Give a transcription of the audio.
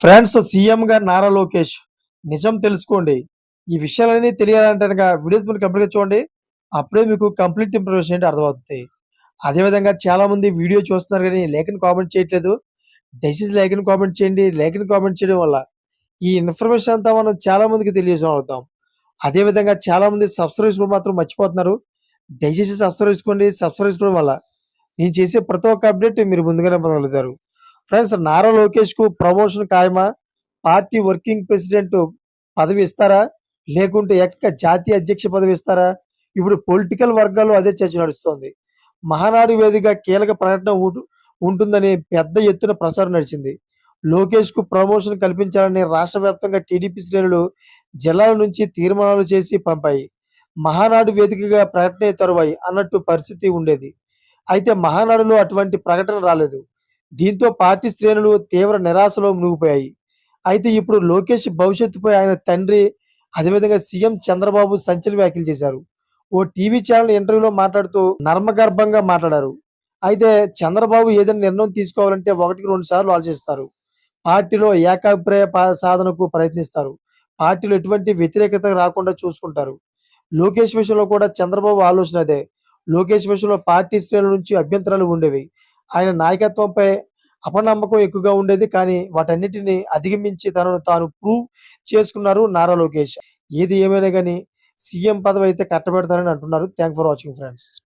Friends, CM గారు నారా లోకేష్ నిజం తెలుసుకోండి. ఈ విషయాలన్నీ తెలియాలంటే గనక వీడియోస్ మీరు కంప్లీట్‌గా చూడండి. అప్పుడే మీకు కంప్లీట్ ఇన్ఫర్మేషన్ ఏంటో అర్థమవుద్ది. అదేవిధంగా చాలామంది వీడియో చూస్తున్నారు గానీ లైక్ అండ్ కామెంట్ చేయట్లేదు. దయచేసి లైక్ అండ్ కామెంట్ చేయండి. లైక్ అండ్ కామెంట్ చేయడం వల్ల ఈ ఇన్ఫర్మేషన్ అంతా మనం చాలా మందికి తెలియజేయగలుగుతాం. అదేవిధంగా చాలామంది సబ్స్క్రైబ్ చేసుకోవడం మాత్రం మర్చిపోతున్నారు. దయచేసి సబ్స్క్రైబ్ చేసుకోండి. సబ్స్క్రైబ్ చేసుకోవడం వల్ల నేను చేసే ప్రతి ఒక్క అప్డేట్ మీరు ముందుగానే పొందగలుగుతారు. ఫ్రెండ్స్, నారా లోకేష్‌కు ప్రమోషన్ ఖాయమా? పార్టీ వర్కింగ్ ప్రెసిడెంట్ పదవి ఇస్తారా? లేకుంటే జాతీయ అధ్యక్ష పదవి ఇస్తారా? ఇప్పుడు పొలిటికల్ వర్గాల్లో అదే చర్చ నడుస్తోంది. మహానాడు వేదిక కీలక ప్రకటన ఉంటుందని పెద్ద ఎత్తున ప్రచారం నడిచింది. లోకేష్‌కు ప్రమోషన్ కల్పించాలని రాష్ట్ర వ్యాప్తంగా టీడీపీ శ్రేణులు జిల్లాల నుంచి తీర్మానాలు చేసి పంపాయి. మహానాడు వేదికగా ప్రకటనే తరువాయి అన్నట్టు పరిస్థితి ఉండేది. అయితే మహానాడులో అటువంటి ప్రకటన రాలేదు. దీంతో పార్టీ శ్రేణులు తీవ్ర నిరాశలో మునిగిపోయాయి. అయితే ఇప్పుడు లోకేష్ భవిష్యత్తుపై ఆయన తండ్రి, అదేవిధంగా సీఎం చంద్రబాబు సంచలన వ్యాఖ్యలు చేశారు. ఓ టీవీ ఛానల్ ఇంటర్వ్యూలో మాట్లాడుతూ నర్మగర్భంగా మాట్లాడారు. అయితే చంద్రబాబు ఏదైనా నిర్ణయం తీసుకోవాలంటే 1కి 2 సార్లు ఆలోచిస్తారు. పార్టీలో ఏకాభిప్రాయ సాధనకు ప్రయత్నిస్తారు. పార్టీలో ఎటువంటి వ్యతిరేకత రాకుండా చూసుకుంటారు. లోకేష్ విషయంలో కూడా చంద్రబాబు ఆలోచన అదే. లోకేష్ విషయంలో పార్టీ శ్రేణుల నుంచి అభ్యంతరాలు ఉండేవి. ఆయన నాయకత్వంపై అపనమ్మకం ఎక్కువగా ఉండేది. కానీ వాటన్నిటిని అధిగమించి తనను తాను ప్రూవ్ చేసుకున్నారు నారా లోకేష్. ఏది ఏమైనా గాని సీఎం పదవి అయితే కట్టబెడతారని అంటున్నారు. Thanks for watching friends.